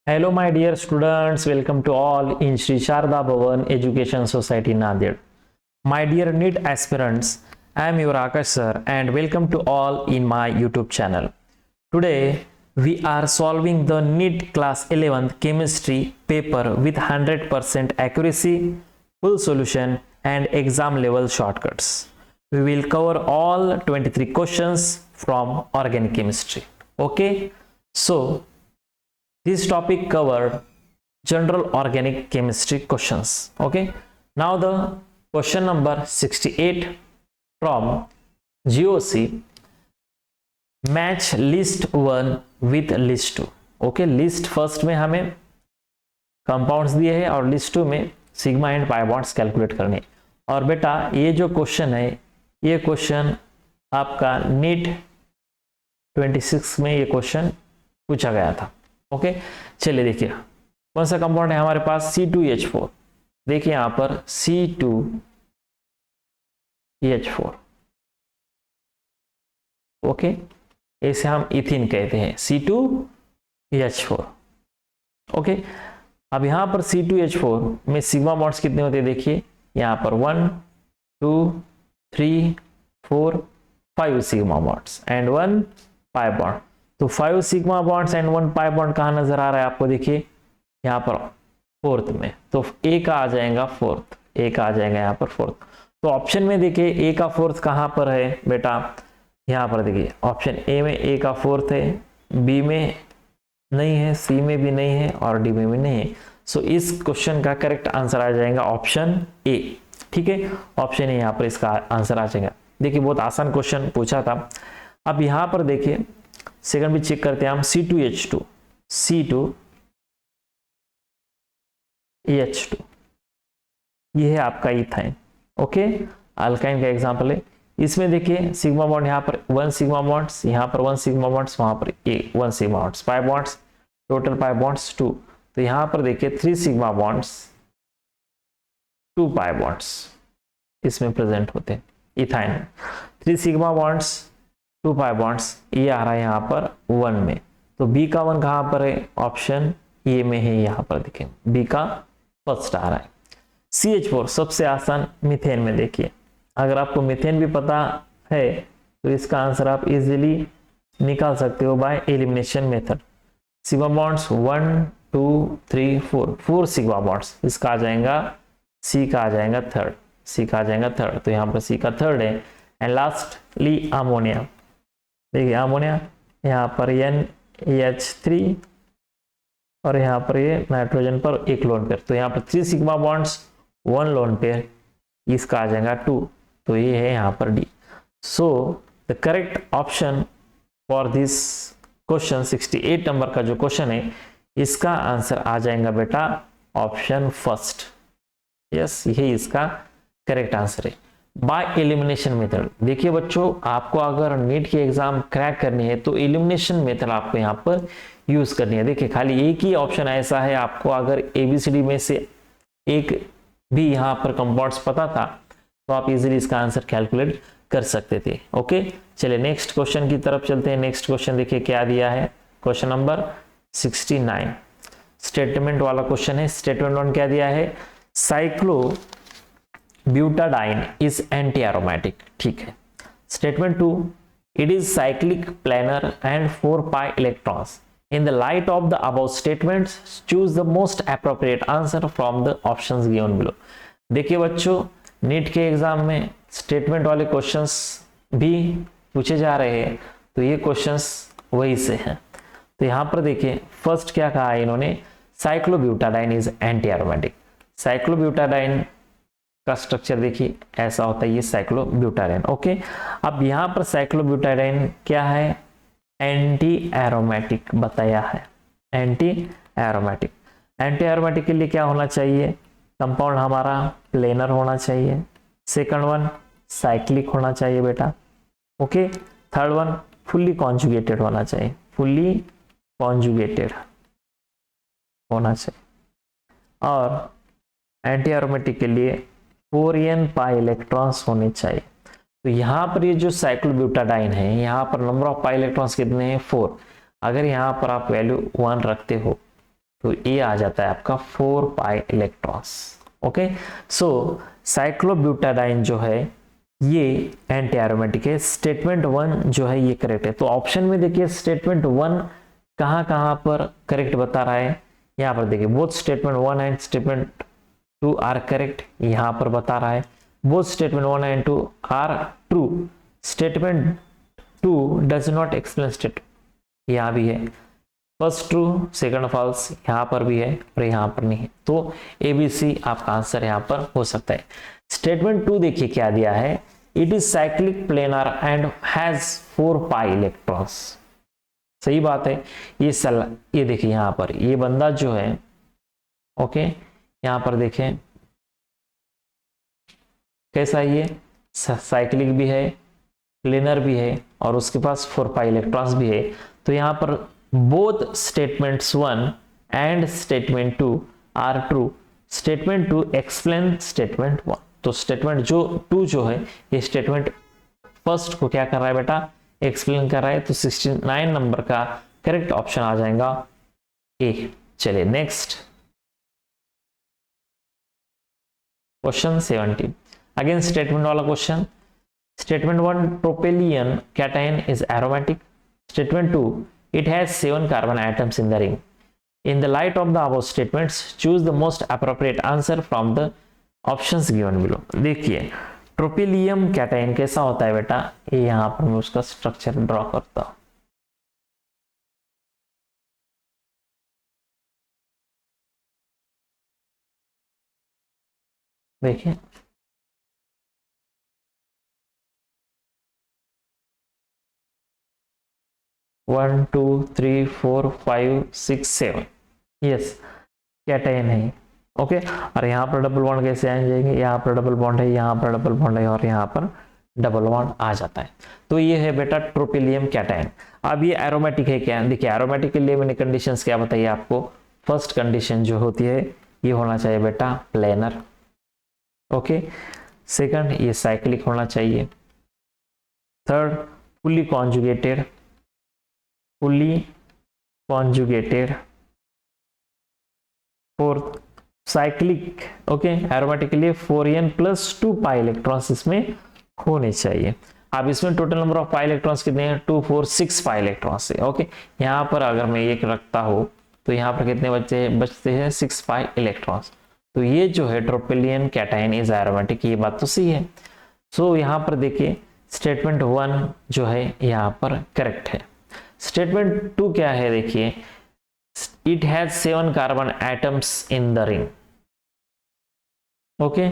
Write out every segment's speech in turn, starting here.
Hello, my dear students. Welcome to all in Sri Sharda Bhavan Education Society Nanded. My dear NEET aspirants, I am your Akash sir, and welcome to all in my YouTube channel. Today we are solving the NEET class 11th chemistry paper with 100% accuracy, full solution, and exam level shortcuts. We will cover all 23 questions from organic chemistry. Okay, so this topic covered general organic chemistry questions. Okay, now the question number 68 from GOC, match list 1 with list 2. Okay, list first में हमें compounds दिए हैं और list 2 में sigma and pi bonds calculate करने। और बेटा ये जो क्वेश्चन है, ये क्वेश्चन आपका नीट 26 में ये क्वेश्चन पूछा गया था। ओके, चलिए देखिए कौन सा कंपाउंड है हमारे पास, C2H4। देखिए यहां पर C2H4। ओके, इसे हम इथिन कहते हैं, C2H4। ओके, अब यहां पर C2H4 में सिग्मा बॉन्ड्स कितने होते हैं, देखिए यहां पर 1 2 3 4 5 sigma bonds and 1 pi bond. तो 5 sigma bonds and 1 pi bond कहां नजर आ रहा है आपको, देखिए यहाँ पर फोर्थ में, तो ए का आ जाएगा फोर्थ, ए का आ जाएगा यहाँ पर फोर्थ। तो ऑप्शन में देखिए ए का फोर्थ कहां पर है बेटा, यहाँ पर देखिए ऑप्शन ए में ए का फोर्थ है, बी में नहीं है, सी में भी नहीं है और डी में भी नहीं है। सो इस क्वेश्चन का करेक्ट आंसर आ जाएगा ऑप्शन ए। ठीक है, ऑप्शन ए यहाँ पर इसका आंसर आ जाएगा। देखिए बहुत आसान क्वेश्चन पूछा था। अब यहाँ पर देखिए सेकंड भी चेक करते हैं हम, C2H2, C2H2 ये है आपका इथाइन। ओके, अल्काइन का एग्जांपल है। इसमें देखिए सिग्मा बॉन्ड यहाँ पर 1 सिग्मा बॉन्ड्स, यहाँ पर 1 सिग्मा बॉन्ड्स, वहां पर 1 sigma bonds, pi bonds total pi bonds 2। तो यहाँ पर देखिए 3 सिग्मा बॉन्ड्स 2 पाई बॉन्ड्स इसमें प्रेजेंट होते हैं इथाइन में। 3 सिग्मा बॉन्ड्स 2 पाई बॉन्ड्स, ये आ रहा है यहाँ पर 1 में। तो बी का 1 कहाँ पर है, ऑप्शन ए में है, यहाँ पर देखें बी का फर्स्ट आ रहा है। CH4 सबसे आसान मीथेन में, देखिए अगर आपको मीथेन भी पता है तो इसका आंसर आप इजीली निकाल सकते हो by elimination method. Sigma bonds 1 2 3 4 sigma bonds, इसका आ जाएगा सी का आ जाएगा थर्ड, सी का आ जाएगा थर्ड, तो यहाँ पर सी का थर्ड है। एंड लास्टली अमोनिया, देखिए अमोनिया यहाँ पर NH3 और यहाँ पर ये नाइट्रोजन पर 1 लोन पेयर, तो यहाँ पर 3 सिग्मा बॉन्ड्स 1 लोन पेयर, इसका आ जाएगा 2, तो ये है यहाँ पर D. So the correct option for this question 68 number का जो क्वेश्चन है, इसका आंसर आ जाएगा बेटा ऑप्शन फर्स्ट। यस, यही इसका करेक्ट आंसर है बाय एलिमिनेशन मेथड। देखिए बच्चों, आपको अगर नीट की एग्जाम क्रैक करनी है तो एलिमिनेशन मेथड आपको यहाँ पर यूज करनी है। देखिए खाली एक ही ऑप्शन ऐसा है, आपको अगर ABCD में से एक भी यहाँ पर कंपाउंड्स पता था तो आप इजीली इसका आंसर कैलकुलेट कर सकते थे। ओके, चलिए नेक्स्ट क्वेश्चन की तरफ चलते हैं। नेक्स्ट क्वेश्चन देखिए क्या दिया है, क्वेश्चन नंबर 69 स्टेटमेंट वाला क्वेश्चन है। स्टेटमेंट 1 क्या दिया है, साइक्लोब्यूटाडाइन इज एंटी एरोमेटिक। ठीक है। Statement 2, it is cyclic planar and 4 pi electrons. In the light of the above statements, choose the most appropriate answer from the options given below. देखिए बच्चों, NEET के exam में statement वाले questions भी पूछे जा रहे हैं, तो ये क्वेश्चंस वही से हैं। तो यहाँ पर देखिए फर्स्ट क्या कहा है इन्होंने, cyclobutadiene is anti aromatic. Cyclobutadiene का स्ट्रक्चर देखिए ऐसा होता है, ये साइक्लोब्यूटाडाइन। ओके, अब यहाँ पर साइक्लोब्यूटाडाइन क्या है, एंटी एरोमेटिक बताया है, एंटी एरोमेटिक। एंटी एरोमेटिक के लिए क्या होना चाहिए, कंपाउंड हमारा प्लेनर होना चाहिए, सेकंड वन साइक्लिक होना चाहिए बेटा। Okay, third one fully conjugated होना चाहिए, फुल्ली कॉन्जुगेटेड होना चाहिए। और एंटी एरोमेटिक के लिए 4n पाई इलेक्ट्रॉन्स होने चाहिए। तो यहाँ पर ये जो साइक्लोब्यूटाडाइन है, यहाँ पर नंबर ऑफ पाई इलेक्ट्रॉन्स कितने हैं, 4। अगर यहाँ पर आप वैल्यू 1 रखते हो तो ये आ जाता है आपका 4 पाई इलेक्ट्रॉन्स। ओके, सो साइक्लोब्यूटाडाइन जो है ये एंटी एरोमेटिक है। स्टेटमेंट 1 जो है ये करेक्ट है। तो ऑप्शन में देखिए स्टेटमेंट 1 कहां पर करेक्ट बता रहा है, यहां पर देखिए both statement 1 and statement 2 are correct, यहां पर बता रहा है both statement 1 and 2 are true, statement 2 does not explain state, यहां भी है फर्स्ट ट्रू सेकंड फॉल्स, यहां पर भी है और यहां पर नहीं है। तो ABC आपका आंसर यहां पर हो सकता है। स्टेटमेंट 2 देखिए क्या दिया है, it is cyclic planar and has 4 pi electrons. सही बात है। ये देखिए यहां पर ये बंदा जो है, ओके यहां पर देखें कैसा है, ये साइक्लिक भी है, प्लेनर भी है और उसके पास 4 पाई इलेक्ट्रॉन्स भी है। तो यहां पर both statements 1 and statement 2 are true, statement 2 explain statement 1। तो स्टेटमेंट 2 जो है ये स्टेटमेंट फर्स्ट को क्या कर रहा है बेटा, एक्सप्लेन कर रहा है। तो 69 नंबर का करेक्ट ऑप्शन आ जाएगा ए। चलिए नेक्स्ट क्वेश्चन 17, अगेन स्टेटमेंट वाला question. Statement 1 tropylium cation is aromatic, statement 2 it has 7 carbon atoms in the ring. In the light of the above statements, choose the most appropriate answer from the options given below. देखिए ट्रोपेलियम cation कैसा होता है बेटा, ये यहां पर मैं उसका स्ट्रक्चर ड्रॉ करता हूं। देखिए 1 2 3 4 5 6 7 यस कैटायन है। ओके, और यहाँ पर डबल बॉन्ड कैसे आ जाएंगे, यहाँ पर डबल बॉन्ड है, यहाँ पर डबल बॉन्ड है और यहाँ पर डबल बॉन्ड आ जाता है। तो ये है बेटा ट्रोपेलियम कैटायन। अब ये एरोमेटिक है क्या, देखिए एरोमेटिक के लिए मैंने कंडीशंस क्या बताइए आपको। फर्स्ट कंडीशन जो होती है ये होना चाहिए बेटा प्लेनर, ओके। सेकंड ये साइक्लिक होना चाहिए। Third fully conjugated, fourth cyclic, okay. Aromatic के लिए 4n + 2 पाई इलेक्ट्रॉन्स इसमें होने चाहिए। अब इसमें total number of pi electrons कितने हैं, 2 4 6 पाई इलेक्ट्रॉन्स है, ओके। यहाँ पर अगर मैं एक रखता हूँ तो यहाँ पर कितने बचते हैं 6 पाई इलेक्ट्रॉन्स। तो ये जो है ट्रोपेलियन कैटायन इज एरोमेटिक, ये बात तो सही है। सो यहाँ पर देखिए स्टेटमेंट 1 जो है यहाँ पर करेक्ट है। स्टेटमेंट 2 क्या है, देखिए it has 7 carbon atoms in the ring, okay.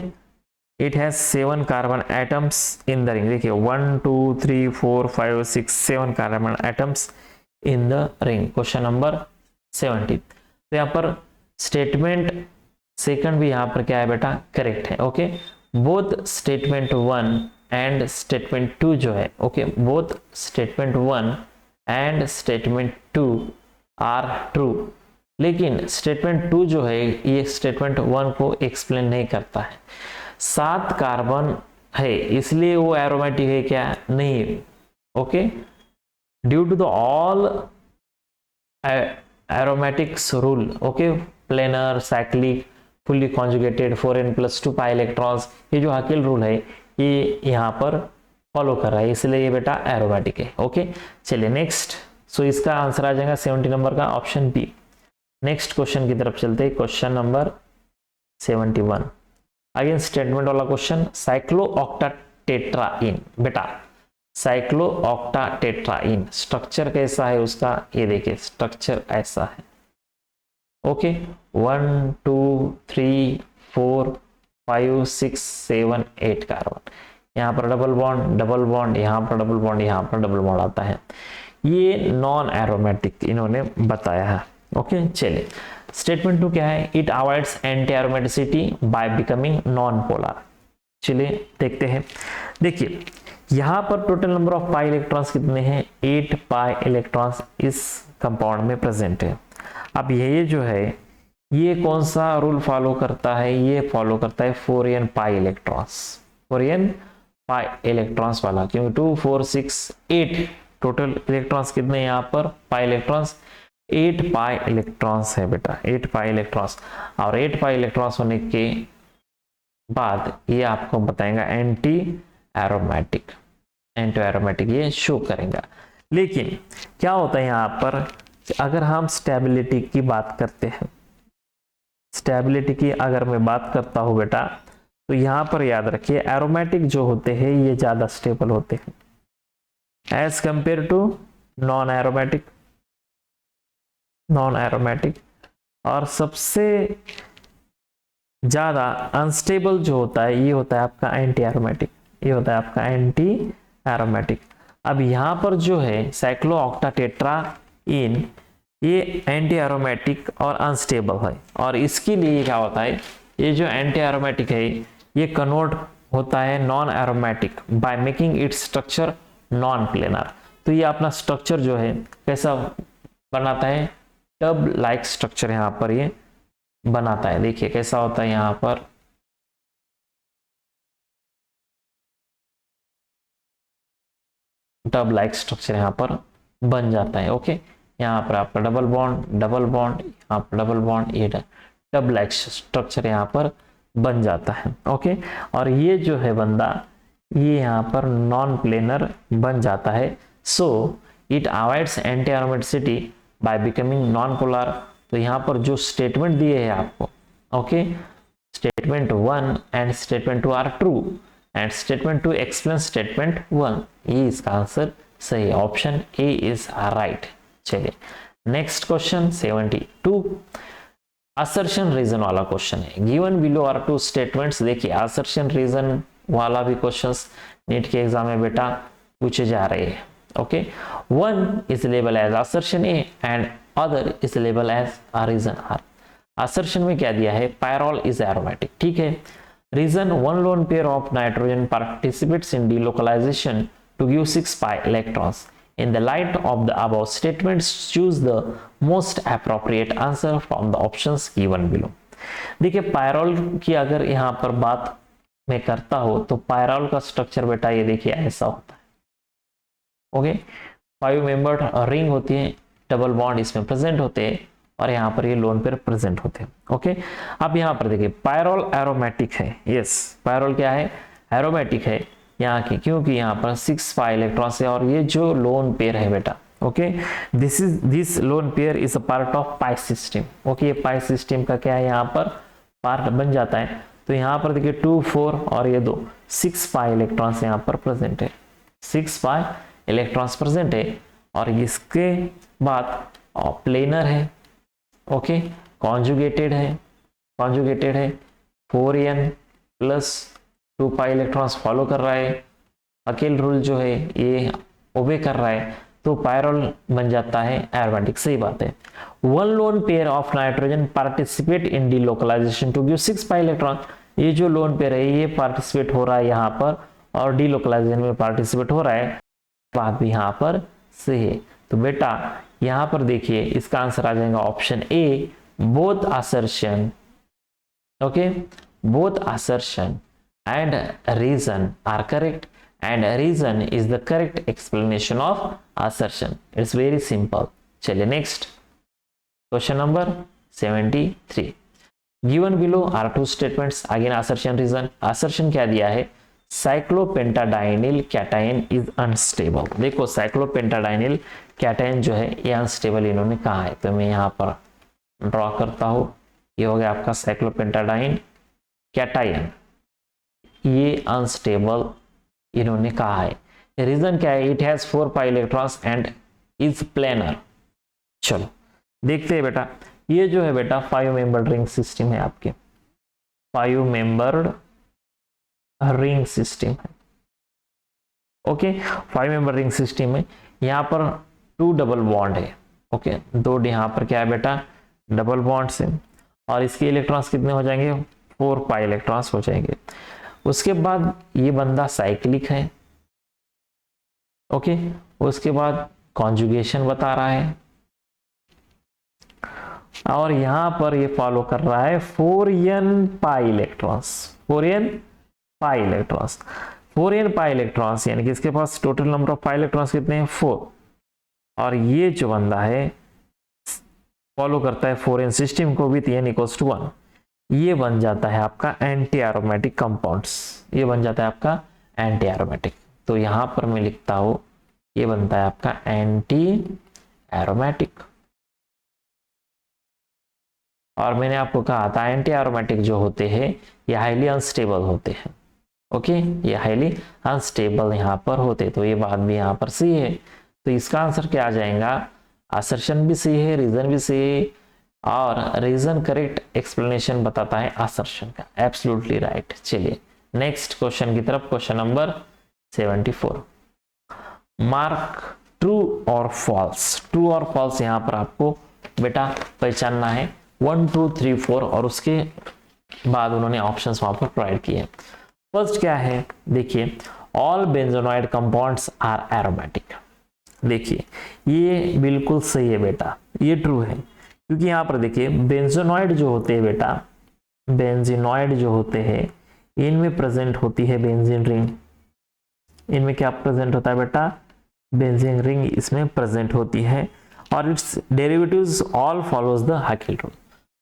It has 7 carbon atoms in the ring. देखिए 1 2 3 4 5 6 7 carbon atoms in the ring. Question number 17। तो यहाँ पर स्टेटमेंट सेकंड भी यहाँ पर क्या है बेटा करेक्ट है, okay. Both statement 1 and statement 2 जो है, okay, both statement 1 and statement 2 are true, लेकिन स्टेटमेंट 2 जो है ये स्टेटमेंट 1 को एक्सप्लेन नहीं करता है। 7 कार्बन है इसलिए वो एरोमेटिक है क्या, नहीं, okay. Due to the all aromatics rule, okay, planar, cyclic, fully conjugated, 4n + 2 pi electrons, ये जो हाकिल रूल है ये यहाँ पर फॉलो कर रहा है, इसलिए ये बेटा एरोमेटिक है, ओके। चलिए नेक्स्ट, सो इसका आंसर आ जाएगा 70 नंबर का ऑप्शन बी। नेक्स्ट क्वेश्चन की तरफ चलते हैं, क्वेश्चन नंबर 71। अगेन स्टेटमेंट वाला क्वेश्चन। साइक्लोऑक्टाटेट्राइन, बेटा साइक्लोऑक्टाटेट्राइन स्ट्रक्चर कैसा है उसका, ये देखिए स्ट्रक्चर ऐसा है, ओके। 1 2 3 4 5 6 7 8 कार्बन, यहाँ पर डबल बॉन्ड, यहाँ पर डबल बॉन्ड, यहाँ पर डबल बॉन्ड आता है। ये नॉन एरोमेटिक इन्होंने बताया है, ओके। चलिए स्टेटमेंट 2 क्या है, it avoids anti aromaticity by becoming non polar. चलिए देखते हैं। देखिए यहाँ पर total number of pi electrons कितने हैं, 8 पाई इलेक्ट्रॉन्स इस कंपाउंड में प्रेजेंट है। अब ये जो है ये कौन सा रूल फॉलो करता है, ये फॉलो करता है 4n pi electrons, 4n pi electrons वाला, क्योंकि 2 4 6 8 टोटल इलेक्ट्रॉन्स कितने यहाँ पर पाई इलेक्ट्रॉन्स 8 पाई इलेक्ट्रॉन्स है बेटा, 8 पाई इलेक्ट्रॉन्स। और 8 पाई इलेक्ट्रॉन्स होने के बाद ये आपको बताएगा एंटी एरोमेटिक, एंटी एरोमेटिक ये शो करेगा। लेकिन क्या होता है यहाँ पर, अगर हम स्टेबिलिटी की बात करते हैं, स्टेबिलिटी की अगर मैं बात करता हूं बेटा, तो यहां पर याद रखिए एरोमेटिक जो होते हैं ये ज्यादा स्टेबल होते हैं as compare to non aromatic, non aromatic. और सबसे ज्यादा अनस्टेबल जो होता है ये होता है आपका एंटी एरोमेटिक, ये होता है आपका एंटी एरोमेटिक। अब यहां पर जो है साइक्लोऑक्टाटेट्राइन ये एंटी एरोमेटिक और अनस्टेबल है, और इसके लिए क्या होता है, ये जो एंटी एरोमेटिक है ये कन्वर्ट होता है non aromatic by making its structure non planar. तो ये अपना स्ट्रक्चर जो है कैसा बनाता है, टब लाइक स्ट्रक्चर यहाँ पर ये बनाता है। देखिए कैसा होता है यहाँ पर, टब लाइक स्ट्रक्चर यहाँ पर बन जाता है। ओके, यहाँ पर आपका डबल बॉन्ड, डबल बॉन्ड, यहाँ पर डबल बॉन्ड, ये टब लाइक स्ट्रक्चर यहाँ पर बन जाता है। ओके, और ये जो है बंदा ये यहाँ पर नॉन प्लेनर बन जाता है। So it avoids anti aromaticity by becoming non polar. तो यहाँ पर जो स्टेटमेंट दिए है आपको, okay, statement 1 and statement 2 are true and statement 2 explain statement 1, ये इसका आंसर सही है, ऑप्शन ए इज राइट। चलिए नेक्स्ट क्वेश्चन 72 असर्शन रीजन वाला क्वेश्चन है। Given below are two statements. देखिए असर्शन रीजन वाला भी क्वेश्चंस नीट के एग्जाम में बेटा पूछे जा रहे हैं। Okay, one is label as assertion A and other is label as reason R. Assertion में क्या दिया है, पायरोल इज एरोमेटिक, ठीक है। Reason one lone pair of nitrogen participates in delocalization to give 6 pi electrons. In the light of the above statements, choose the most appropriate answer from the options given below. देखिए pyrrole की अगर यहाँ पर बात मैं करता हूं तो पायरोल का स्ट्रक्चर बेटा ये देखिए ऐसा होता है। ओके, 5 मेंबर्ड रिंग होती है, डबल बॉन्ड इसमें प्रेजेंट होते हैं और यहाँ पर ये लोन पेयर प्रेजेंट होते हैं। ओके, अब यहाँ पर देखिए पायरोल एरोमेटिक है। यस, पायरोल क्या है, एरोमेटिक है यहाँ की, क्योंकि यहाँ पर 6 पाई इलेक्ट्रॉन्स है और ये जो लोन पेयर है बेटा, okay, this lone pair is a part of pi system. Okay, ये पाई सिस्टम का क्या है, यहाँ पर पार्ट बन जाता है। तो यहाँ पर देखिए 2 4 और ये 2 6 पाई इलेक्ट्रॉन्स यहाँ पर प्रेजेंट है, 6 पाई इलेक्ट्रॉन्स प्रेजेंट है। और इसके बाद प्लेनर है, ओके, कॉन्जुगेटेड है, कॉन्जुगेटेड है, 4n plus 2 pi electrons follow कर रहा है, अकेल रूल जो है ये ओबे कर रहा है, तो पायरोल बन जाता है एरोमेटिक। सही बात है। One lone pair of nitrogen participate in delocalization to give 6 pi electron. ये जो लोन पेयर है ये पार्टिसिपेट हो रहा है यहाँ पर और डिलोकलाइजेशन में पार्टिसिपेट हो रहा है, बात भी यहाँ पर सही है। तो बेटा यहाँ पर देखिए इसका आंसर आ जाएगा option A, both assertion, okay, both assertion and reason are correct and reason is the correct explanation of assertion. It's very simple. चलिए next question number 73. Given below are two statements, again assertion reason. assertion क्या दिया है, साइक्लोपेंटाडाइनिल cation is unstable. देखो साइक्लोपेंटाडाइनिल cation जो है ये unstable इन्होंने कहा है, तो मैं यहाँ पर ड्रॉ करता हूँ, ये हो गया आपका साइक्लोपेंटाडाइन कैटायन, ये अनस्टेबल इन्होंने कहा है। रीजन क्या है, it has 4 pi electrons and is planar. चलो देखते हैं बेटा, ये जो है बेटा 5 मेंबर्ड रिंग सिस्टम है, आपके 5 मेंबर्ड रिंग सिस्टम है। ओके, 5 मेंबर रिंग सिस्टम में यहाँ पर 2 डबल बॉन्ड है। ओके, 2 यहाँ पर क्या है बेटा, डबल बॉन्ड से, और इसके इलेक्ट्रॉन्स कितने हो जाएंगे, 4 पाई इलेक्ट्रॉन्स हो जाएंगे। उसके बाद ये बंदा साइक्लिक है। ओके, उसके बाद कॉन्जुगेशन बता रहा है और यहां पर ये फॉलो कर रहा है 4n pi electrons, 4n pi electrons, 4n pi electrons, यानी कि इसके पास total number of pi electrons कितने हैं, 4। और ये जो बंदा है फॉलो करता है फॉरेन सिस्टम को विथ n इक्वल्स टू 1, ये बन जाता है आपका एंटी एरोमेटिक कंपाउंड्स, ये बन जाता है आपका एंटी एरोमेटिक। तो यहां पर मैं लिखता हूं ये बनता है आपका एंटी एरोमेटिक। और मैंने आपको कहा था एंटी एरोमेटिक जो होते हैं ये हाईली अनस्टेबल होते हैं। ओके, ये हाईली अनस्टेबल यहाँ पर होते, तो ये बात भी यहाँ पर सही है। तो इसका आंसर क्या आ जाएगा, असर्शन भी सही है, रीजन भी सही है, और रीजन करेक्ट एक्सप्लेनेशन बताता है असर्शन का, एब्सोल्युटली राइट। चलिए नेक्स्ट क्वेश्चन की तरफ, क्वेश्चन नंबर 74। मार्क ट्रू और फॉल्स। ट्रू और फॉल्स यहाँ पर आपको बेटा पहचानना है, 1 2 3 4, और उसके बाद उन्होंने ऑप्शंस वहां पर प्रोवाइड किए। फर्स्ट क्या है, देखिए all benzenoid compounds are aromatic. देखिए ये बिल्कुल सही है बेटा, ये ट्रू है, क्योंकि यहाँ पर देखिए बेंजोनॉइड जो होते हैं बेटा, बेंजीनॉइड जो होते हैं इनमें प्रेजेंट होती है बेंजीन रिंग। इनमें क्या प्रेजेंट होता है बेटा, बेंजीन रिंग इसमें प्रेजेंट होती है, और its derivatives all follows the Huckel rule.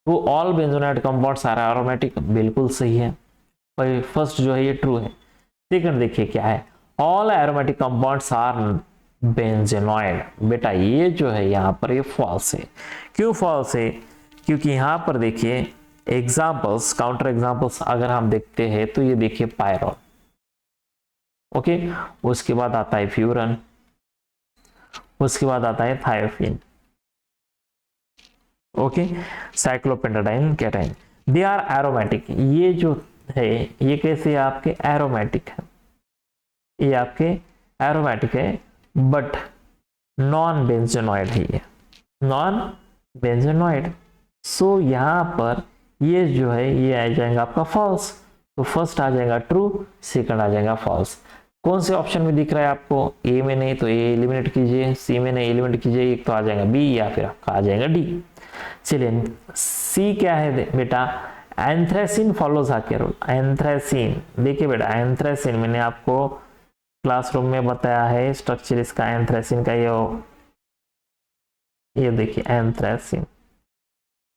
तो all benzenoid compounds are aromatic, बिल्कुल सही है, फर्स्ट जो है ये ट्रू है। सेकंड देखिए क्या है, all aromatic compounds are benzenoid. बेटा ये जो है यहाँ पर ये फॉल्स है। क्यों फॉल्स है, क्योंकि यहाँ पर देखिए एग्जांपल्स, काउंटर एग्जांपल्स अगर हम देखते हैं तो ये देखिए पायरोल, ओके, उसके बाद आता है फ्यूरन, उसके बाद आता है थायोफिन, ओके, साइक्लोपेंटाडाइन, कैटाइन, दे आर एरोमेटिक। ये जो है ये कैसे आपके एरोमेटिक है, ये आपके एरोमेटिक है, बट नॉन बेंजोनॉइड है, ये नॉन बेंजोनॉइड। सो यहाँ पर ये जो है ये आ जाएगा आपका फॉल्स। तो फर्स्ट आ जाएगा ट्रू, सेकंड आ जाएगा फॉल्स। कौन से ऑप्शन में दिख रहा है आपको, ए में नहीं तो ए एलिमिनेट कीजिए, सी में नहीं एलिमिनेट कीजिए, एक तो आ जाएगा बी या फिर आपका आ जाएगा डी। चलिए सी क्या है बेटा, एंथ्रेसिन फॉलोज हाकेल रूल। एंथ्रेसिन देखिए बेटा, एंथ्रेसिन मैंने आपको क्लासरूम में बताया है स्ट्रक्चर इसका, एंथ्रेसिन का ये देखिए anthracene,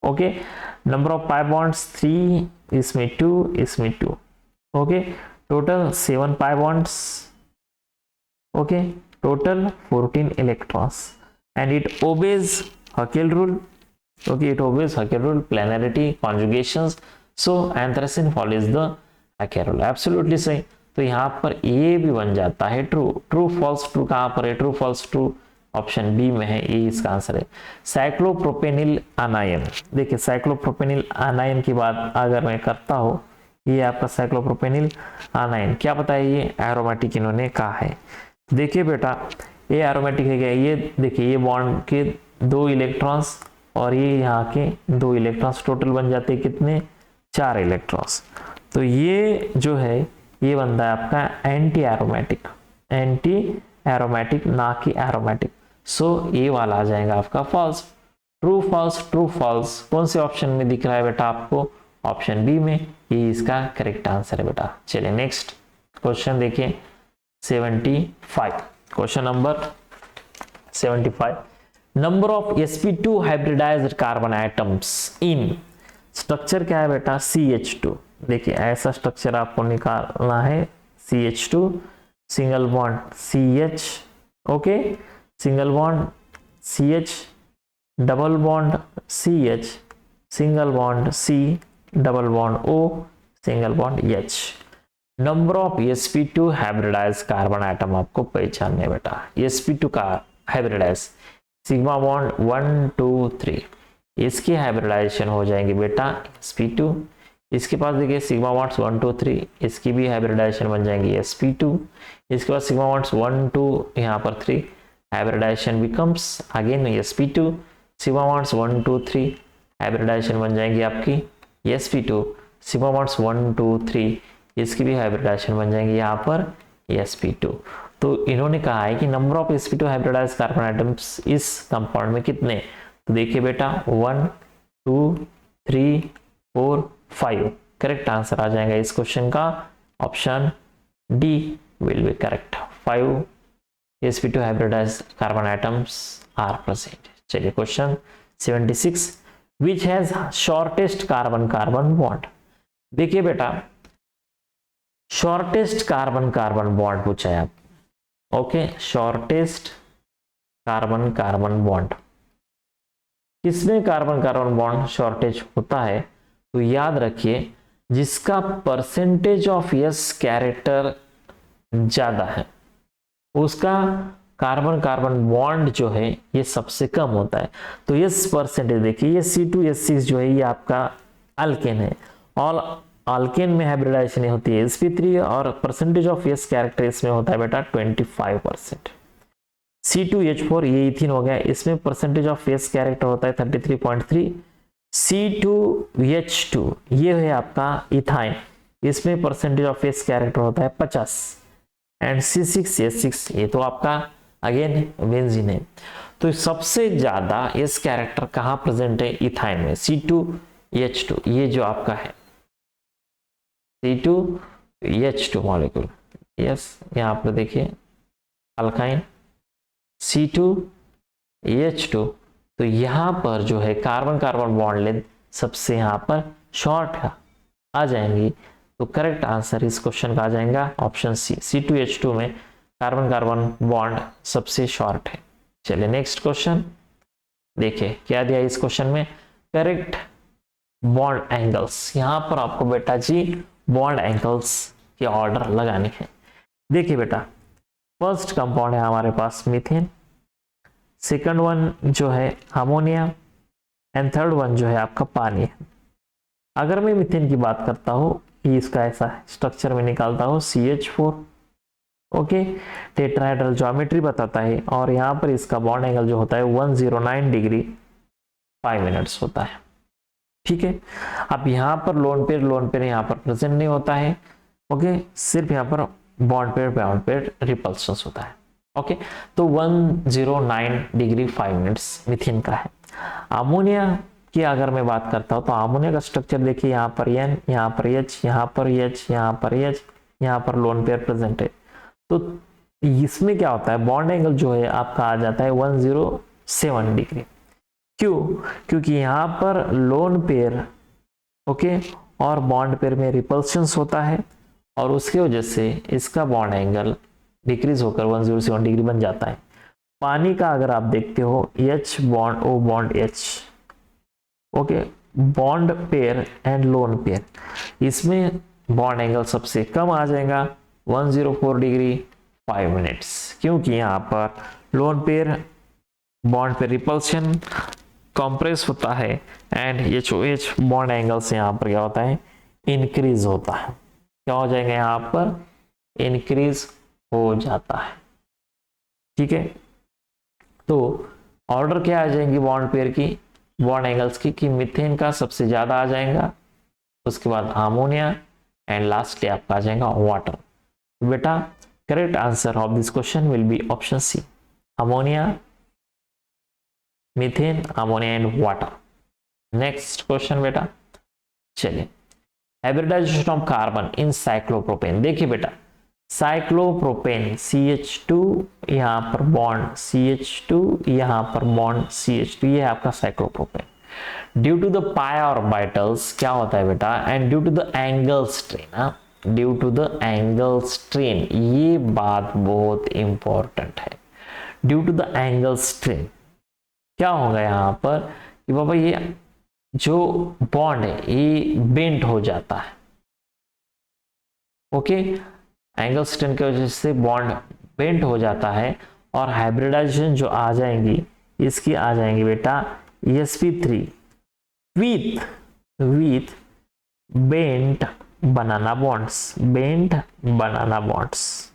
okay. Number of pi bonds 3, इसमें 2, इसमें 2, okay, total 7 pi bonds, okay, total 14 electrons, and it obeys Huckel rule, okay, it obeys Huckel rule, planarity, conjugations, so anthracene follows the Huckel rule, absolutely सही। तो यहाँ पर ए भी बन जाता है ट्रू। ट्रू फॉल्स, ट्रू कहाँ पर है, true false true option B में है, ये इसका आंसर है। साइक्लोप्रोपेनिल आनायन, देखिए साइक्लोप्रोपेनिल आनायन की बात अगर मैं करता हूँ, ये आपका साइक्लोप्रोपेनिल आनायन क्या पता है, ये एरोमेटिक इन्होंने कहा है। देखिए बेटा ये एरोमेटिक है क्या, ये देखिए ये बॉन्ड के 2 इलेक्ट्रॉन्स और ये यहाँ के 2 इलेक्ट्रॉन्स, टोटल बन जाते हैं कितने, 4 इलेक्ट्रॉन्स। तो ये जो है ये बनता है आपका एंटी एरोमेटिक, एंटी एरोमेटिक ना कि एरोमेटिक। सो ये वाला आ जाएगा आपका false. True false, true false कौन से ऑप्शन में दिख रहा है बेटा आपको, ऑप्शन बी में, ये इसका करेक्ट आंसर है बेटा। चलिए नेक्स्ट क्वेश्चन देखिए 75, question number 75, number of sp2 hybridized carbon atoms in, structure क्या है बेटा, CH2। देखिए ऐसा स्ट्रक्चर आपको निकालना है, CH2, single bond CH, okay, single bond CH, double bond CH, single bond C, double bond O, single bond H। Number of sp2 hybridize carbon atom आपको पहचानने बेटा, sp2 का हाइब्रिडाइज सिग्मा बॉन्ड 1 2 3, इसकी hybridisation हो जाएंगे बेटा sp2। इसके पास देखिए सिग्मा बॉन्ड्स 1 2 3, इसकी भी हाइब्रिडाइजेशन बन जाएंगी sp2। इसके बाद सिग्मा बॉन्ड्स 1 2 यहाँ पर 3, hybridization becomes again sp2, sigma bonds 1 2 3, hybridization बन जाएंगी आपकी sp2, सिग्मा बॉन्ड्स 1 2 3, इसकी भी हाइब्रिडाइजेशन बन जाएंगी यहाँ पर sp2। तो इन्होंने कहा है कि number of sp2 hybridized carbon atoms इस कंपाउंड में कितने, तो देखिए बेटा 1 2 3 4 5, करेक्ट आंसर आ जाएगा इस क्वेश्चन का, option D will be correct. 5 sp2 hybridized carbon atoms are present. चलिए question 76 which has shortest carbon carbon bond. देखिए बेटा, शॉर्टेस्ट कार्बन कार्बन बॉन्ड पूछा है आप, okay, shortest carbon carbon bond, किसमें कार्बन कार्बन बॉन्ड शॉर्टेज होता है? तो याद रखिए जिसका परसेंटेज ऑफ यस कैरेक्टर ज्यादा है उसका कार्बन कार्बन बॉन्ड जो है ये सबसे कम होता है। तो यस परसेंटेज देखिए, ये C2H6 जो है ये आपका अल्केन है, और अल्केन में हाइब्रिडाइजेशन होती है sp3 और परसेंटेज ऑफ यस कैरेक्टर इसमें होता है बेटा 25%। C2H4 ये इथीन हो गया, इसमें परसेंटेज ऑफ यस कैरेक्टर होता है 33.3। C2H2 ये है आपका इथाइन, इसमें परसेंटेज ऑफ यस कैरेक्टर होता है 50। एंड C6H6 ये तो आपका अगेन बेंजीन है। तो सबसे ज्यादा यस कैरेक्टर कहाँ प्रेजेंट है? इथाइन में, C2H2 ये जो आपका है C2H2 मॉलिक्यूल, यस यहाँ पर देखिए अल्काइन C2H2, तो यहाँ पर जो है कार्बन कार्बन बॉन्ड लेंथ सबसे यहाँ पर शॉर्ट आ जाएंगी। तो करेक्ट आंसर इस क्वेश्चन का आ जाएगा ऑप्शन सी, C2H2 में कार्बन कार्बन बॉन्ड सबसे शॉर्ट है। चलिए नेक्स्ट क्वेश्चन देखिए क्या दिया इस क्वेश्चन में, करेक्ट बॉन्ड एंगल्स। यहां पर आपको बेटा जी बॉन्ड एंगल्स के ऑर्डर लगाने हैं। देखिए बेटा, फर्स्ट कंपाउंड है हमारे पास मीथेन, सेकंड वन जो है अमोनिया, एंड थर्ड वन जो है आपका पानी है। अगर मैं मीथेन की बात करता हूं कि इसका ऐसा स्ट्रक्चर में निकालता हूं CH4, ओके, टेट्राहेड्रल ज्योमेट्री बताता है, और यहाँ पर इसका बॉन्ड एंगल जो होता है 109 डिग्री 5 मिनट्स होता है। ठीक है, अब यहाँ पर लोन पेयर यहाँ पर प्रेजेंट नहीं होता है, ओके, सिर्फ यहाँ पर बॉन्ड पेयर रिपल्शन होता है। ओके, तो 109 डिग्री 5 मिनट्स मीथेन का है। अमोनिया की अगर मैं बात करता हूँ तो अमोनिया का स्ट्रक्चर देखिए, यहाँ पर N, यहाँ पर H, यहाँ पर H, यहाँ पर H, यहाँ पर लोन पेयर प्रेजेंट है। तो इसमें क्या होता है, बॉन्ड एंगल जो है आपका आ जाता है 107 डिग्री। क्यों? क्योंकि यहाँ पर लोन पेयर ओके और बॉन्ड पेयर में रिपल्शंस होता है, और उसकी वजह से इसका बॉन्ड एंगल डिक्रीज होकर 107 डिग्री बन जाता है। पानी का अगर आप देखते हो H bond O bond H, okay, bond pair and lone pair, इसमें बॉन्ड एंगल सबसे कम आ जाएगा 104 डिग्री 5 मिनट्स, क्योंकि यहाँ पर लोन पेयर बॉन्ड पे रिपल्शन कंप्रेस होता है एंड HOH बॉन्ड एंगल से यहाँ पर क्या होता है, इंक्रीज होता है। क्या हो जाएगा, यहाँ पर इंक्रीज हो जाता है। ठीक है, तो ऑर्डर क्या आ जाएंगी बॉन्ड पेयर की, बॉन्ड एंगल्स की, कि मीथेन का सबसे ज्यादा आ जाएगा, उसके बाद अमोनिया, एंड लास्टली आपका आ जाएगा वाटर। बेटा correct answer of this question will be option C, ammonia, methane, ammonia and water. Next question बेटा, चलिए, hybridization of carbon in cyclopropane. देखिए बेटा, साइक्लोप्रोपेन CH2, यहाँ पर बॉन्ड CH2, यहाँ पर बॉन्ड CH2, ये है आपका cyclopropane. Due to the pi orbitals क्या होता है बेटा, and due to the angle strain, due to the angle strain, ये बात बहुत इंपॉर्टेंट है। Due to the angle strain क्या होगा यहाँ पर कि बाबा ये जो बॉन्ड है ये बेंट हो जाता है। ओके, एंगल स्ट्रेन की वजह से बॉन्ड बेंट हो जाता है, और हाइब्रिडाइजेशन जो आ जाएंगी इसकी आ जाएंगी बेटा sp3 with bent banana bonds, bent banana bonds.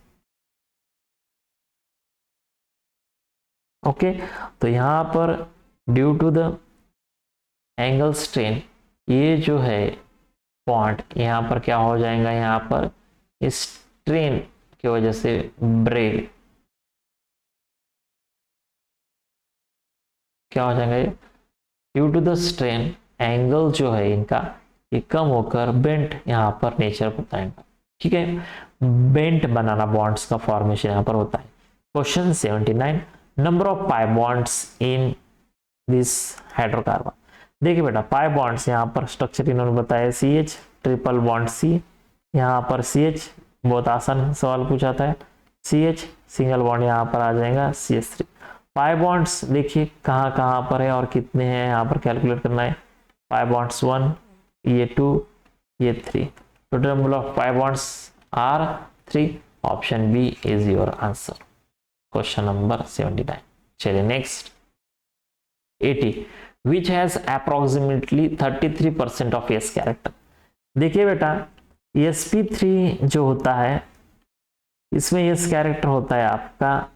Okay, तो यहां पर due to the angle strain ये जो है बॉन्ड यहां पर क्या हो जाएगा, यहां पर स्ट्रेन की वजह से ब्रेक क्या हो जाएगा, due to the strain angle जो है इनका ये कम होकर बेंट यहां पर नेचर बताएगा। ठीक है, बेंट बनाना बॉन्ड्स का फॉर्मेशन यहां पर होता है। Question 79, number of pi bonds in this hydrocarbon. देखिए बेटा पाई बॉन्ड्स, यहाँ पर स्ट्रक्चर इन्होंने बताया CH ट्रिपल बॉन्ड C, यहाँ पर CH बहुत आसान सवाल पूछा था, CH सिंगल बॉन्ड यहाँ पर आ जाएगा CH3। पाई बॉन्ड्स देखिए कहाँ कहाँ पर है और कितने हैं यहाँ पर कैलकुलेट करना है। पाई बॉन्ड्स 1, ये 2, ये 3, total number of pi bonds are 3। Option B is your answer, question number 79। चलिए next 80, which has approximately 33% of S character. देखिए बेटा sp3 जो होता है इसमें एस कैरेक्टर होता है आपका,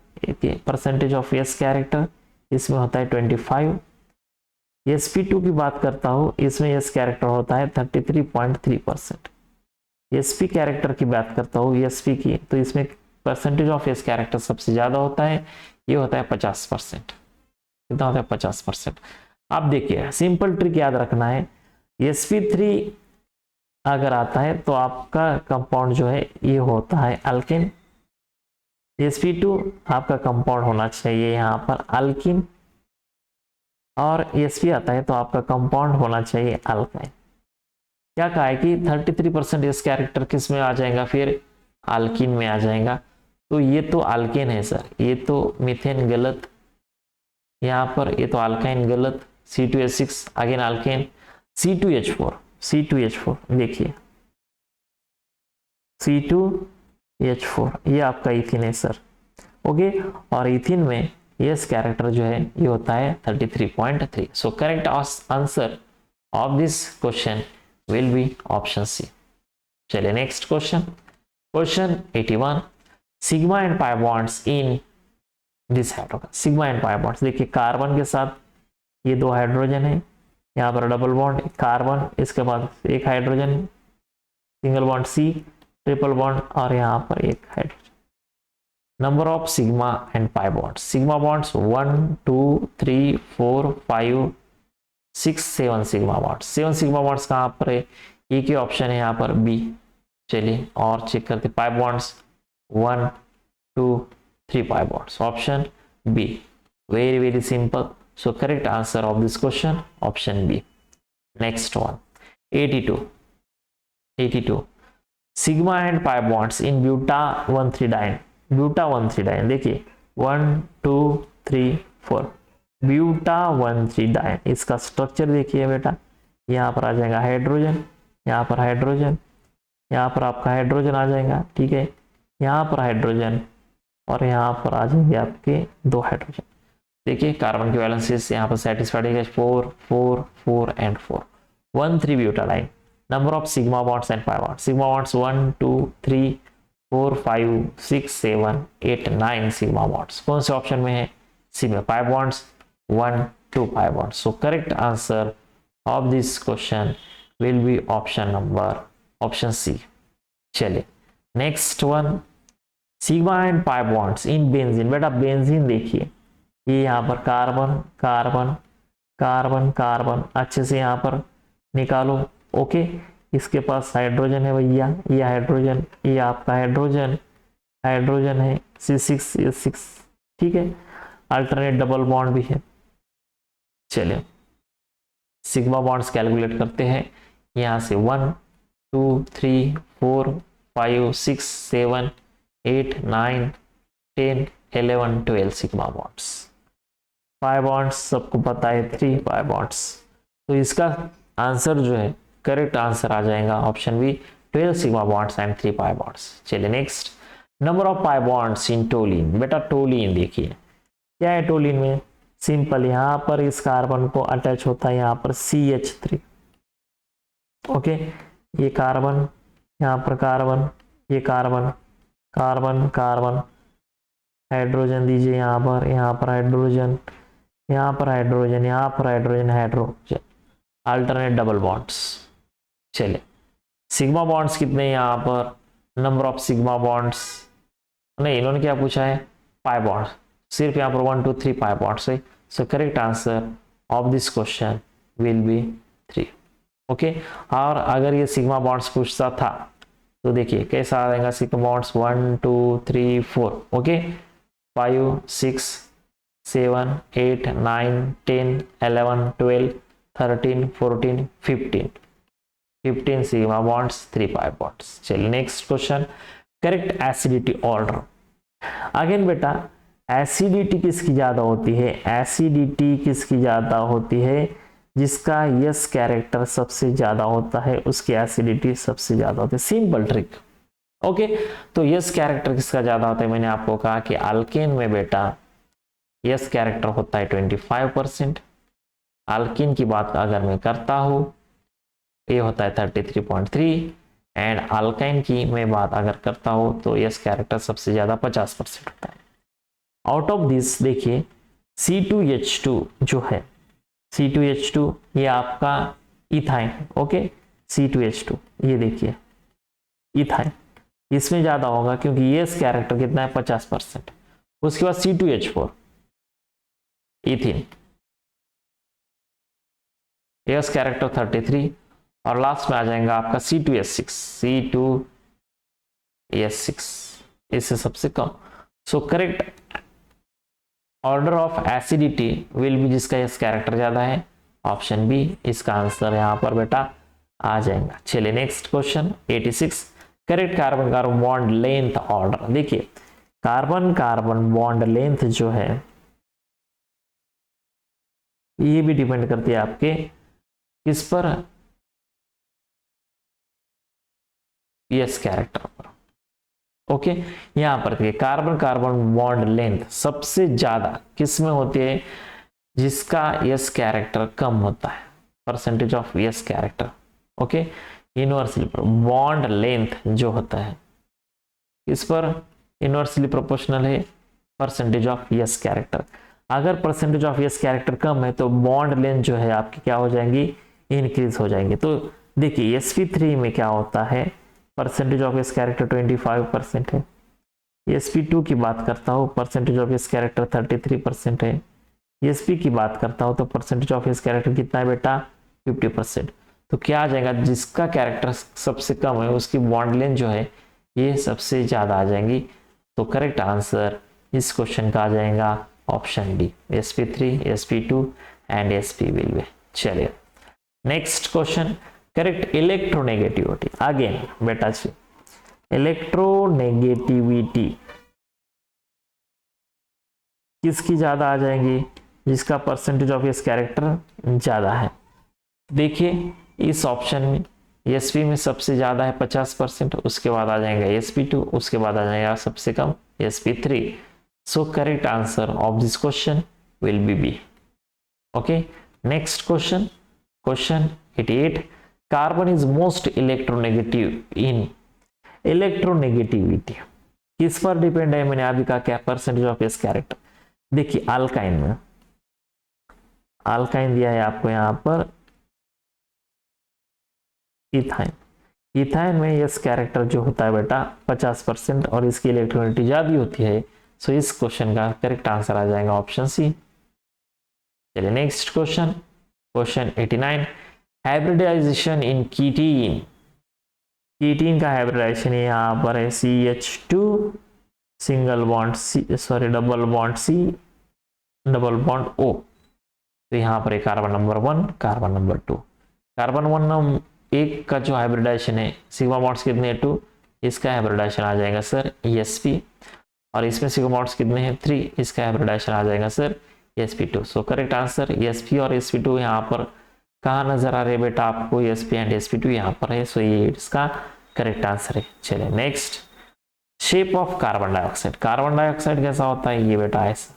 परसेंटेज ऑफ एस कैरेक्टर इसमें होता है 25। sp2 की बात करता हूं, इसमें एस कैरेक्टर होता है 33.3%। sp कैरेक्टर की बात करता हूं sp की, तो इसमें परसेंटेज ऑफ एस कैरेक्टर सबसे ज्यादा होता है, ये होता है 50%। कितना होता है 50%। आप देखिए सिंपल ट्रिक याद रखना है, sp3 अगर आता है तो आपका कंपाउंड जो है ये होता है अल्केन, sp2 आपका कंपाउंड होना चाहिए यहाँ पर अल्किन, और sp आता है तो आपका कंपाउंड होना चाहिए अल्काइन। क्या कहा है कि 33% एस कैरेक्टर किस में आ जाएगा, फिर अल्किन में आ जाएगा। तो ये तो अल्केन है सर, ये तो मीथेन गलत, यहाँ पर ये तो अल्काइन गलत, C2H6 अगेन अल्केन, C2H4 देखिए C2H4 ये आपका इथिन है सर, ओके। और इथिन में एस कैरेक्टर जो है ये होता है 33.3। So correct answer of this question will be option C. चलिए next question 81, sigma and pi bonds in this hydrogen. Sigma and pi bonds देखिए कार्बन के साथ ये 2 हाइड्रोजन है, यहाँ पर डबल बॉन्ड कार्बन, इसके बाद एक hydrogen single bond C triple bond, और यहाँ पर एक hydrogen. Number of sigma and pi bonds, sigma bonds 1 2 3 4 5 6 7 sigma bonds. 7 sigma bonds कहाँ पर है, एक ही ऑप्शन है यहाँ पर बी। चलिए और चेक करते, pi bonds 1 2 3 pi bonds, option B. Very simple, so correct answer of this question option B. Next one 82 sigma and pi bonds in buta 1,3-diene। buta 1,3-diene देखिए 1 2 3 4 buta 1,3-diene, इसका structure देखिए बेटा, यहाँ पर आ जाएगा hydrogen, यहाँ पर hydrogen, यहाँ पर आपका हाइड्रोजन आ जाएगा, ठीक है, यहाँ पर हाइड्रोजन, और यहाँ पर आ जाएंगे आपके 2 हाइड्रोजन। देखिए कार्बन की वैलेंसीज यहाँ पर सेटिस्फाइड है 4 4 4 and 4 1,3 butadiene. Number of sigma bonds and pi bonds, sigma bonds 1 2 3 4 5 6 7 8 9 sigma bonds. कौन से ऑप्शन में है, सी में। Pi bonds 1 2 pi bonds. So correct answer of this question will be option C. चलिए next one, sigma and pi bonds in benzene. बेटा benzene देखिए ये यहाँ पर कार्बन कार्बन कार्बन कार्बन, अच्छे से यहाँ पर निकालो, ओके। इसके पास हाइड्रोजन है भैया, ये हाइड्रोजन, ये आपका हाइड्रोजन हाइड्रोजन है C6H6, ठीक है, अल्टरनेट डबल बॉन्ड भी है। चलिए सिग्मा बॉन्ड्स कैलकुलेट करते हैं, यहाँ से 1 2 3 4 5 6 7 8 9 10 11 12 सिग्मा बॉन्ड्स। पाई बॉन्ड्स सबको पता है 3 पाई बॉन्ड्स, तो इसका आंसर जो है करेक्ट आंसर आ जाएगा option B 12 sigma bonds and 3 pi bonds. चलिए next, number of pi bonds in toluene. बेटा टोलिन देखिए क्या है, टोलिन में सिंपल यहाँ पर इस कार्बन को अटैच होता है यहाँ पर CH3, ओके। ये कार्बन, यहाँ पर कार्बन, ये कार्बन कार्बन कार्बन, हाइड्रोजन दीजिए यहाँ पर हाइड्रोजन, यहाँ पर हाइड्रोजन, यहाँ पर hydrogen hydrogen, alternate double bonds. चलिए सिग्मा बॉन्ड्स कितने हैं यहाँ पर, नंबर ऑफ सिग्मा बॉन्ड्स नहीं, इन्होंने क्या पूछा है, पाई बॉन्ड्स, सिर्फ यहाँ पर 1 2 3 पाई बॉन्ड्स है। सो correct answer of this question will B 3, okay. और अगर ये सिग्मा बॉन्ड्स पूछता था तो देखिए कैसा आ जाएगा, sigma bonds 1 2 3 4, okay, 5 6 7 8 9 10 11 12 13 14 15 15 sigma bonds 3 pi bonds. चलिए next question, correct acidity order. Again बेटा एसिडिटी किसकी ज्यादा होती है, एसिडिटी किसकी ज्यादा होती है, जिसका यस कैरेक्टर सबसे ज्यादा होता है उसकी एसिडिटी सबसे ज्यादा होती है। Simple trick. ओके तो यस कैरेक्टर किसका ज्यादा होता है, मैंने आपको कहा कि अल्केन में बेटा यस कैरेक्टर होता है 25%। अल्कीन की बात अगर मैं करता हूं ये होता है 33.3 एंड अल्काइन की मैं बात अगर करता हूं तो यस कैरेक्टर सबसे ज्यादा 50% होता है। आउट ऑफ दिस देखिए C2H2 जो है, C2H2 ये आपका इथाइन। ओके C2H2 ये देखिए इथाइन, इसमें ज्यादा होगा क्योंकि यस कैरेक्टर कितना है 50%। उसके बाद C2H4 इथिन, यस कैरेक्टर 33 और लास्ट में आ जाएगा आपका C2H6 इससे सबसे कम। So correct order of acidity will be, जिसका यस कैरेक्टर ज्यादा है ऑप्शन बी, इसका आंसर यहां पर बेटा आ जाएगा। चलिए next question 86, correct carbon carbon bond length order. देखिए कार्बन कार्बन बॉन्ड लेंथ जो है ये भी डिपेंड करती है आपके किस पर, यस कैरेक्टर पर। ओके यहां पर देखिए कार्बन कार्बन बॉन्ड लेंथ सबसे ज्यादा किस में होती है, जिसका यस कैरेक्टर कम होता है, percentage of S character. Okay inversely bond length जो होता है इस पर इनवर्सली प्रोपोर्शनल है परसेंटेज ऑफ यस कैरेक्टर। अगर परसेंटेज ऑफ यस कैरेक्टर कम है तो बॉन्ड लेंथ जो है आपकी क्या हो जाएंगी, इंक्रीज हो जाएंगे। तो देखिए sp3 में क्या होता है, परसेंटेज ऑफ यस कैरेक्टर 25% है। sp2 की बात करता हूँ परसेंटेज ऑफ यस कैरेक्टर 33% है। sp की बात करता हूँ तो परसेंटेज ऑफ यस कैरेक्टर कितना है बेटा 50%। तो क्या आ जाएगा, जिसका कैरेक्टर सबसे कम है उसकी बॉन्ड लेंथ जो है ये सबसे ज्यादा आ जाएंगी। तो करेक्ट आंसर इस क्वेश्चन का आ जाएगा option D, sp3 sp2 and sp will be. चलिए next question, correct electronegativity. Again बेटा जी इलेक्ट्रोनेगेटिविटी किसकी ज्यादा आ जाएंगी, जिसका परसेंटेज ऑफ यस कैरेक्टर ज्यादा है। देखिए इस ऑप्शन में sp में सबसे ज्यादा है 50%, उसके बाद आ जाएगा sp2, उसके बाद आ जाएगा सबसे कम sp3। So correct answer of this question will be B. Okay next question, question 88, carbon is most electronegative in, electronegativity किस पर डिपेंड है, मैंने अभी कहा क्या, परसेंटेज ऑफ यस कैरेक्टर। देखिए अल्काइन में, अल्काइन दिया है आपको यहां पर इथाइन, इथाइन में यस कैरेक्टर जो होता है बेटा 50% और इसकी इलेक्ट्रोनेगेटिविटी ज्यादा होती है। सो इस क्वेश्चन का करेक्ट आंसर आ जाएगा ऑप्शन सी। चलिए next question, question 89, hybridization in ketene. Ketene का हाइब्रिडाइजेशन यहाँ पर है CH2 single bond C, sorry double bond C double bond O। तो यहाँ पर carbon number 1 carbon number 2, carbon 1 एक का जो हाइब्रिडाइजेशन है सिग्मा बॉन्ड्स कितने हैं 2, इसका हाइब्रिडाइजेशन आ जाएगा सर sp, और इसमें सिग्मा बॉन्ड्स कितने हैं 3, इसका हाइब्रिडाइजेशन आ जाएगा सर sp2। सो करेक्ट आंसर sp और sp2 यहाँ पर कहाँ नजर आ रहे बेटा आपको, sp एंड sp2 यहाँ पर है। सो ये इसका करेक्ट आंसर है। चलिए next, shape of carbon dioxide. Carbon dioxide कैसा होता है, ये बेटा ऐसा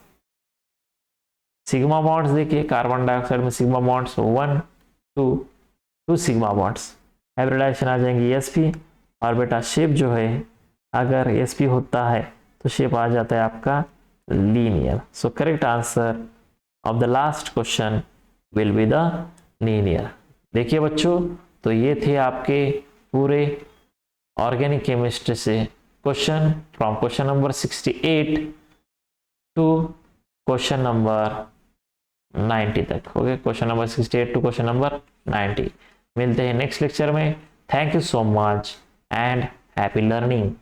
सिग्मा बॉन्ड्स। देखिए कार्बन डाइऑक्साइड में sigma bonds 1 2 sigma bonds, hybridization आ जाएंगी sp, और बेटा शेप जो है अगर sp होता है तो शेप आ जाता है आपका linear. So correct answer of the last question will be the linear. देखिए बच्चों तो ये थे आपके पूरे ऑर्गेनिक केमिस्ट्री से question from question number 68 to question number 90 तक। Okay question number 68 to question number 90। मिलते हैं नेक्स्ट लेक्चर में। Thank you so much and happy learning.